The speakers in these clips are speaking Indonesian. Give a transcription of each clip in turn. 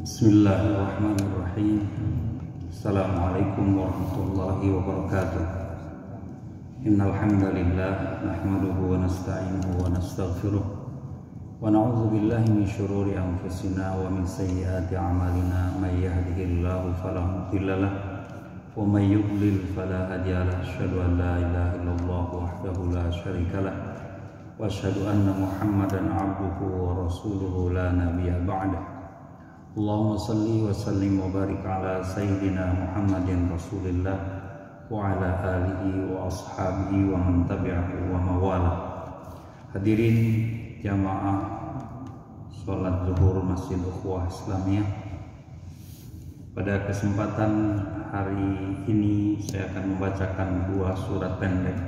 Bismillahirrahmanirrahim. Assalamualaikum warahmatullahi wabarakatuh. Innal hamdalillah nahmaduhu wa nasta'inuhu wa nastaghfiruh wa na'udzu billahi min shururi anfusina wa min sayyiati a'malina may yahdihillahu fala mudilla lahu wa may yudlil fala hadiya lahu. Asyhadu an la ilaha illallah wahdahu la syarika lahu wa asyhadu anna Muhammadan 'abduhu wa rasuluhu la nabiyya ba'dahu. Allahumma salli wa sallim wa barik ala sayyidina Muhammadin Rasulillah wa ala alihi wa ashabihi wa man tabi'ahu wa mawala. Hadirin jamaah sholat zuhur Masjid Ukhuwah Islamiyah, pada kesempatan hari ini saya akan membacakan dua surat pendek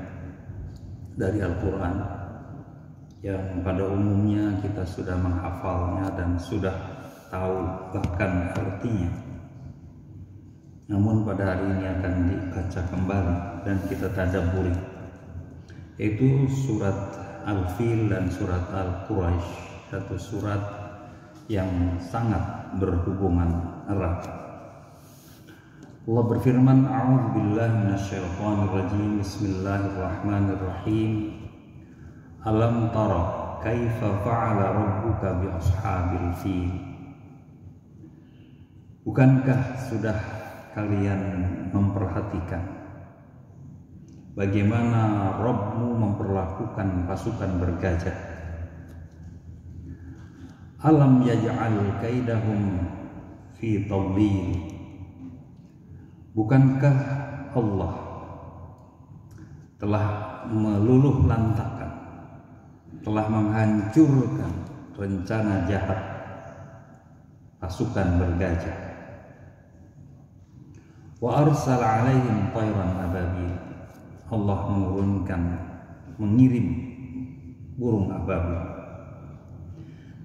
dari Al-Quran yang pada umumnya kita sudah menghafalnya dan sudah tahu bahkan artinya. Namun pada hari ini akan dibaca kembali dan kita tadabburi, yaitu surat Al-Fil dan surat Al-Quraisy, satu surat yang sangat berhubungan erat. Allah berfirman, A'udzu billahi minasyaitonir rajim. Bismillahirrahmanirrahim. Alam tara kaifa fa'ala rabbuka bi ashabil fil. Bukankah sudah kalian memperhatikan bagaimana Rabbmu memperlakukan pasukan bergajah? Alam yaj'al kaidahum fi tadlil. Bukankah Allah telah meluluh lantakkan, telah menghancurkan rencana jahat pasukan bergajah? Wa arsala alaihim tayran ababil. Allah mengirim burung ababil.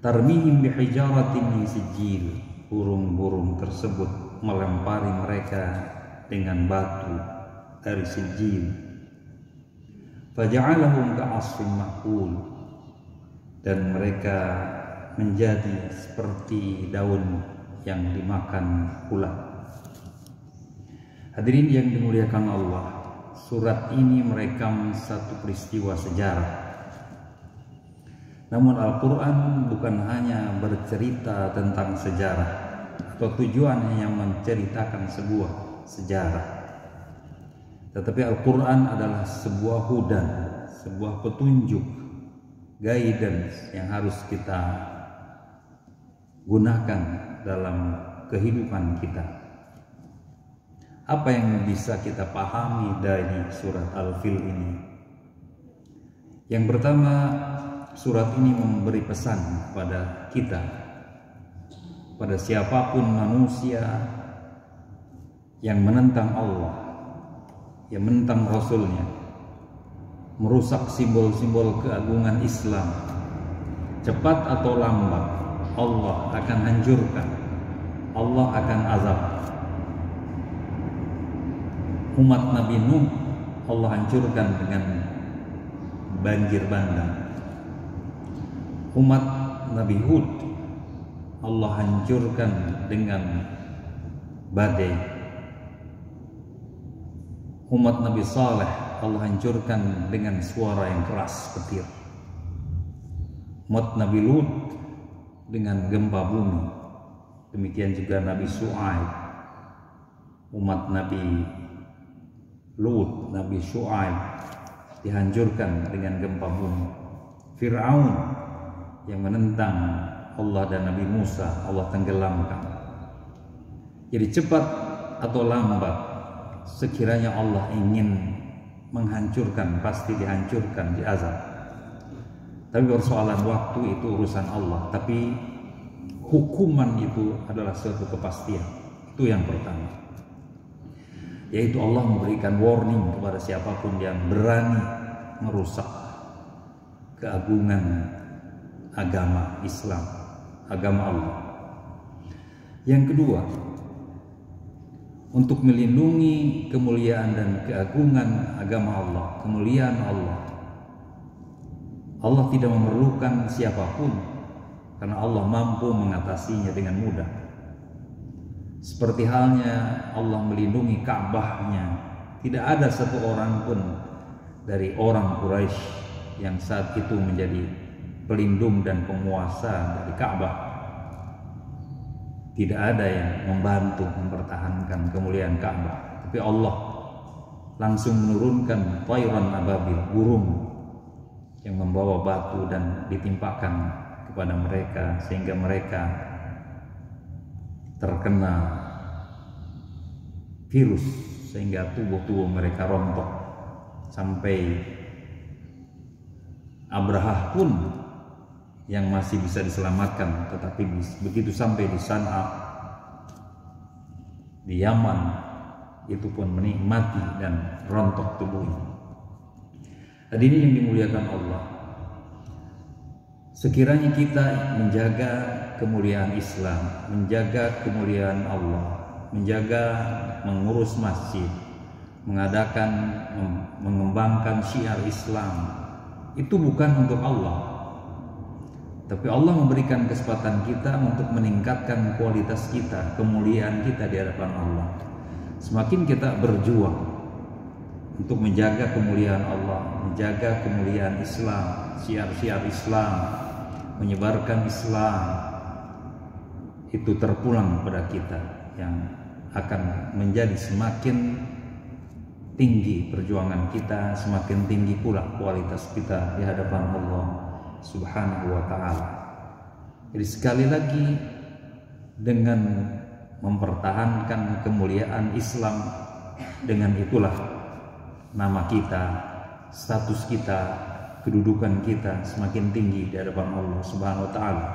Tarmihim bihijaratin min sijil. Burung-burung tersebut melempari mereka dengan batu dari sijil. Faja'alahum ka'asfin ma'kul. Dan mereka menjadi seperti daun yang dimakan ulat. Hadirin yang dimuliakan Allah, surat ini merekam satu peristiwa sejarah. Namun Al-Quran bukan hanya bercerita tentang sejarah atau tujuannya yang menceritakan sebuah sejarah, tetapi Al-Quran adalah sebuah hudan, sebuah petunjuk, guidance yang harus kita gunakan dalam kehidupan kita. Apa yang bisa kita pahami dari surat Al-Fil ini? Yang pertama, surat ini memberi pesan kepada kita, pada siapapun manusia yang menentang Allah, yang menentang Rasulnya, merusak simbol-simbol keagungan Islam, cepat atau lambat Allah akan hancurkan, Allah akan azab. Umat Nabi Nuh Allah hancurkan dengan banjir bandang. Umat Nabi Hud Allah hancurkan dengan badai. Umat Nabi Saleh Allah hancurkan dengan suara yang keras petir. Umat Nabi Lut dengan gempa bumi. Demikian juga Nabi Shu'aib. Umat Nabi Lut, Nabi Shu'aib dihancurkan dengan gempa bumi. Fir'aun yang menentang Allah dan Nabi Musa Allah tenggelamkan. Jadi cepat atau lambat, sekiranya Allah ingin menghancurkan, pasti dihancurkan, diazab. Tapi persoalan waktu itu urusan Allah. Tapi hukuman itu adalah suatu kepastian. Itu yang pertama, yaitu Allah memberikan warning kepada siapapun yang berani merusak keagungan agama Islam, agama Allah. Yang kedua, untuk melindungi kemuliaan dan keagungan agama Allah, kemuliaan Allah, Allah tidak memerlukan siapapun karena Allah mampu mengatasinya dengan mudah. Seperti halnya Allah melindungi Ka'bahnya, tidak ada satu orang pun dari orang Quraisy yang saat itu menjadi pelindung dan penguasa dari Ka'bah. Tidak ada yang membantu mempertahankan kemuliaan Ka'bah, tapi Allah langsung menurunkan tayran ababil, burung yang membawa batu dan ditimpakan kepada mereka, sehingga mereka terkena virus sehingga tubuh-tubuh mereka rontok. Sampai Abrahah pun yang masih bisa diselamatkan, tetapi begitu sampai di San'a di Yaman, itu pun menikmati dan rontok tubuhnya. Hadirin yang dimuliakan Allah, sekiranya kita menjaga kemuliaan Islam, menjaga kemuliaan Allah, menjaga mengurus masjid, mengembangkan syiar Islam, itu bukan untuk Allah, tapi Allah memberikan kesempatan kita untuk meningkatkan kualitas kita, kemuliaan kita di hadapan Allah. Semakin kita berjuang untuk menjaga kemuliaan Allah, menjaga kemuliaan Islam, syiar-syiar Islam, menyebarkan Islam, itu terpulang pada kita, yang akan menjadi semakin tinggi perjuangan kita, semakin tinggi pula kualitas kita di hadapan Allah Subhanahu wa ta'ala. Jadi sekali lagi, dengan mempertahankan kemuliaan Islam, dengan itulah nama kita, status kita, kedudukan kita semakin tinggi di hadapan Allah Subhanahu wa ta'ala.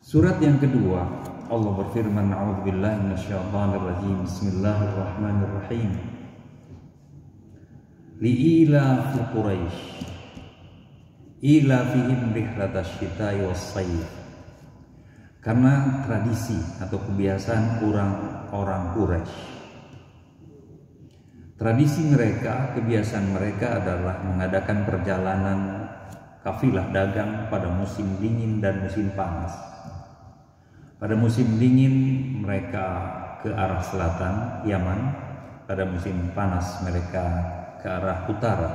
Surat yang kedua, Allah berfirman, a'udzubillahi minasyaitonirrajim, bismillahirrahmanirrahim. Li'ilafi Quraisy ilafihim rihlatasyita'i was-sayf. Karena tradisi atau kebiasaan orang Quraisy, tradisi mereka, kebiasaan mereka adalah mengadakan perjalanan kafilah dagang pada musim dingin dan musim panas. Pada musim dingin mereka ke arah selatan Yaman, pada musim panas mereka ke arah utara.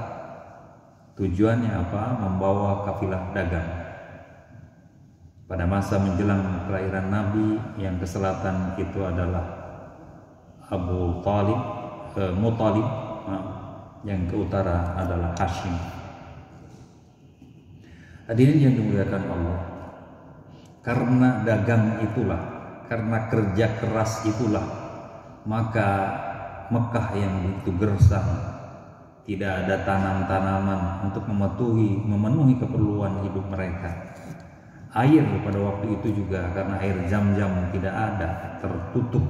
Tujuannya apa? Membawa kafilah dagang. Pada masa menjelang kelahiran Nabi, yang ke selatan itu adalah Muttalib, yang ke utara adalah Hashim. Hadirin yang dimuliakan Allah, karena dagang itulah, karena kerja keras itulah, maka Mekah yang begitu gersang, tidak ada tanam-tanaman untuk memenuhi keperluan hidup mereka. Air pada waktu itu juga, karena air Zam-Zam tidak ada, tertutup.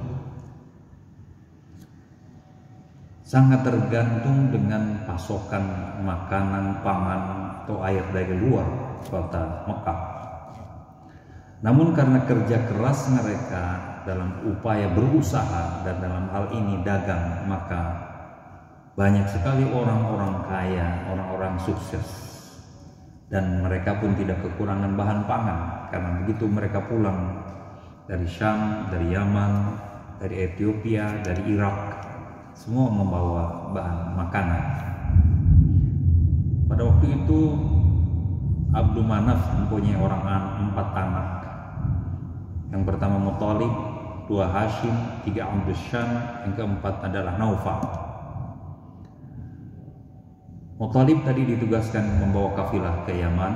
Sangat tergantung dengan pasokan makanan, pangan, atau air dari luar kota Mekah. Namun karena kerja keras mereka dalam upaya berusaha, dan dalam hal ini dagang, maka banyak sekali orang-orang kaya, orang-orang sukses, dan mereka pun tidak kekurangan bahan pangan. Karena begitu mereka pulang dari Syam, dari Yaman, dari Ethiopia, dari Irak, semua membawa bahan makanan. Pada waktu itu Abdul Manaf mempunyai 4 anak. Yang pertama Muttalib, 2 Hashim, 3 Abdul Syam, yang keempat adalah Naufal. Muttalib tadi ditugaskan membawa kafilah ke Yaman,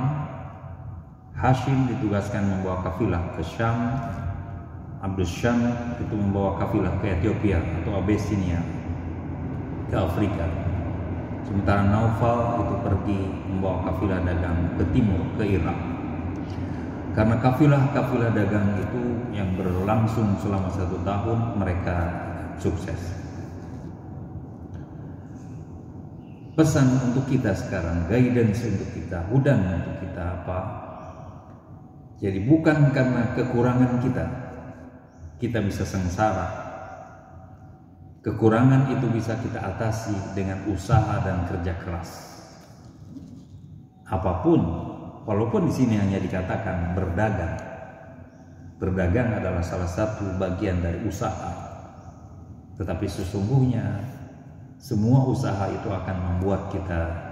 Hashim ditugaskan membawa kafilah ke Syam, Abdul Syam itu membawa kafilah ke Ethiopia atau Abyssinia, ke Afrika. Sementara Naufal itu pergi membawa kafilah dagang ke timur, ke Irak. Karena kafilah dagang itu yang berlangsung selama 1 tahun, mereka sukses. Pesan untuk kita sekarang, guidance untuk kita, hudan untuk kita apa? Jadi bukan karena kekurangan kita bisa sengsara. Kekurangan itu bisa kita atasi dengan usaha dan kerja keras. Apapun, walaupun di sini hanya dikatakan berdagang, berdagang adalah salah satu bagian dari usaha. Tetapi sesungguhnya semua usaha itu akan membuat kita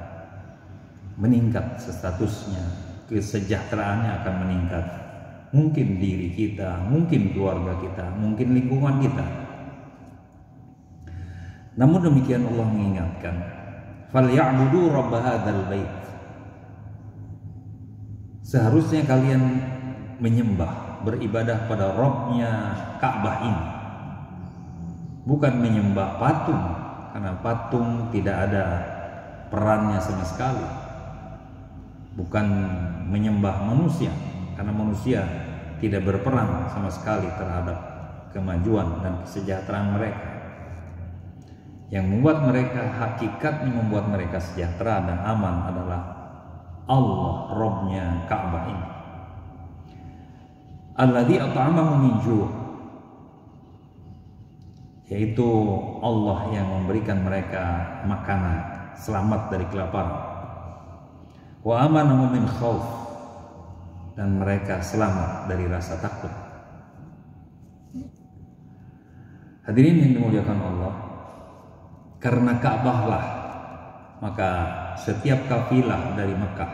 meningkat statusnya, kesejahteraannya akan meningkat. Mungkin diri kita, mungkin keluarga kita, mungkin lingkungan kita. Namun demikian Allah mengingatkan, "Falyabudu rabb hadzal bait." Seharusnya kalian menyembah, beribadah pada Rabb-nya Ka'bah ini. Bukan menyembah patung, karena patung tidak ada perannya sama sekali. Bukan menyembah manusia, karena manusia tidak berperan sama sekali terhadap kemajuan dan kesejahteraan mereka. Yang membuat mereka, hakikatnya membuat mereka sejahtera dan aman adalah Allah, Rabb-nya Ka'bah ini. Alladzi at'amahum min ju', yaitu Allah yang memberikan mereka makanan, selamat dari kelaparan. Wa amanahum min khauf, dan mereka selamat dari rasa takut. Hadirin yang dimuliakan Allah, karena Ka'bah lah maka setiap kafilah dari Mekah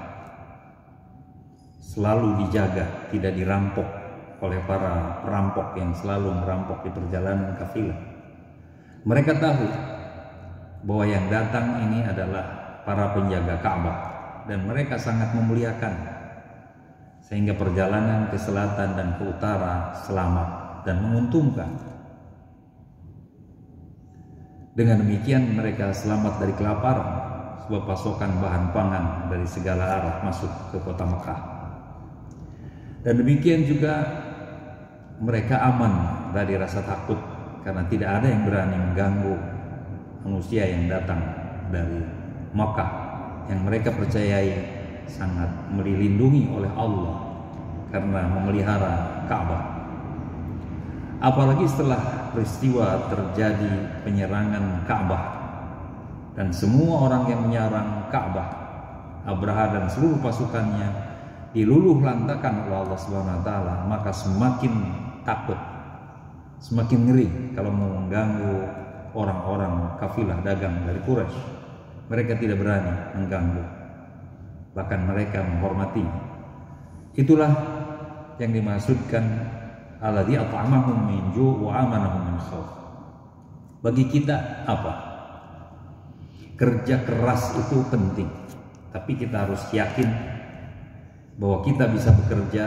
selalu dijaga, tidak dirampok oleh para perampok yang selalu merampok di perjalanan kafilah. Mereka tahu bahwa yang datang ini adalah para penjaga Ka'bah, dan mereka sangat memuliakan, sehingga perjalanan ke selatan dan ke utara selamat dan menguntungkan. Dengan demikian mereka selamat dari kelaparan, sebab pasokan bahan pangan dari segala arah masuk ke kota Mekah. Dan demikian juga mereka aman dari rasa takut, karena tidak ada yang berani mengganggu manusia yang datang dari Mekah, yang mereka percayai sangat dilindungi oleh Allah karena memelihara Ka'bah. Apalagi setelah peristiwa terjadi penyerangan Ka'bah, dan semua orang yang menyerang Ka'bah, Abraha dan seluruh pasukannya diluluh lantakan oleh Allah Subhanahu wa taala, maka semakin takut, semakin ngeri kalau mau mengganggu orang-orang kafilah dagang dari Quraisy. Mereka tidak berani mengganggu, bahkan mereka menghormati. Itulah yang dimaksudkan alladzi at'amahum min ju' wa amanahum min khauf. Bagi kita apa? Kerja keras itu penting, tapi kita harus yakin bahwa kita bisa bekerja,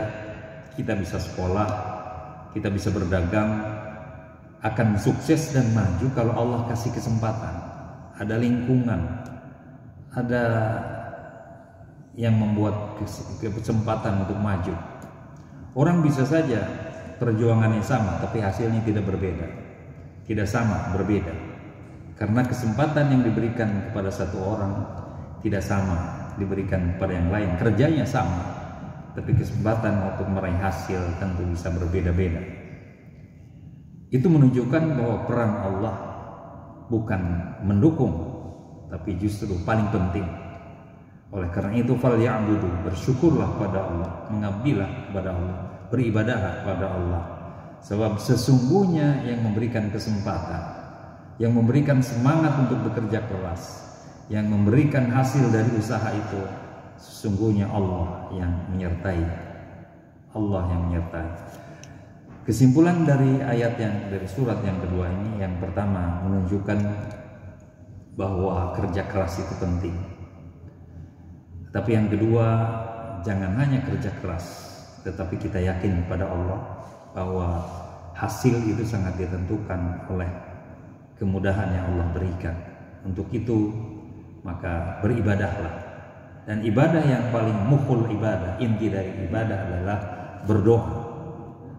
kita bisa sekolah, kita bisa berdagang, akan sukses dan maju kalau Allah kasih kesempatan. Ada lingkungan, ada yang membuat kesempatan untuk maju. Orang bisa saja perjuangannya sama, tapi hasilnya tidak berbeda, tidak sama, berbeda. Karena kesempatan yang diberikan kepada satu orang tidak sama diberikan kepada yang lain. Kerjanya sama, tapi kesempatan untuk meraih hasil tentu bisa berbeda-beda. Itu menunjukkan bahwa peran Allah bukan mendukung, tapi justru paling penting. Oleh karena itu, falyabudu, bersyukurlah pada Allah, mengabdilah kepada Allah, beribadahlah kepada Allah. Sebab sesungguhnya yang memberikan kesempatan, yang memberikan semangat untuk bekerja keras, yang memberikan hasil dari usaha itu, sesungguhnya Allah yang menyertai. Allah yang menyertai. Kesimpulan dari ayat dari surat yang kedua ini, yang pertama menunjukkan bahwa kerja keras itu penting. Tapi yang kedua, jangan hanya kerja keras, tetapi kita yakin pada Allah bahwa hasil itu sangat ditentukan oleh kemudahan yang Allah berikan. Untuk itu maka beribadahlah. Dan ibadah yang paling mukhul ibadah, inti dari ibadah adalah berdoa.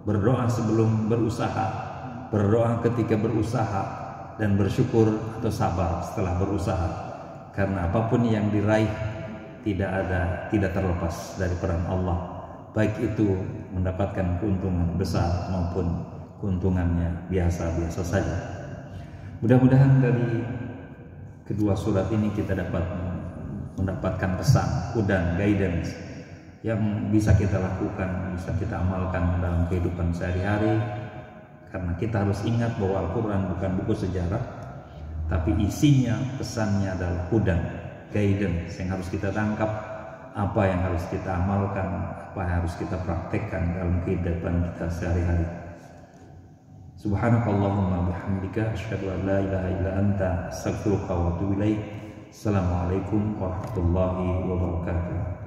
Berdoa sebelum berusaha, berdoa ketika berusaha, dan bersyukur atau sabar setelah berusaha. Karena apapun yang diraih tidak terlepas dari peran Allah, baik itu mendapatkan keuntungan besar maupun keuntungannya biasa-biasa saja. Mudah-mudahan dari kedua surat ini kita dapat mendapatkan pesan, dan guidance yang bisa kita lakukan, bisa kita amalkan dalam kehidupan sehari-hari. Karena kita harus ingat bahwa Al-Quran bukan buku sejarah, tapi isinya, pesannya adalah hudan, guidance yang harus kita tangkap, apa yang harus kita amalkan, apa yang harus kita praktekkan dalam kehidupan kita sehari-hari. Subhanakallahumma bihamdika asyhadu an la ilaha illa anta astaghfiruka wa atubu ilaik. Assalamualaikum warahmatullahi wabarakatuh.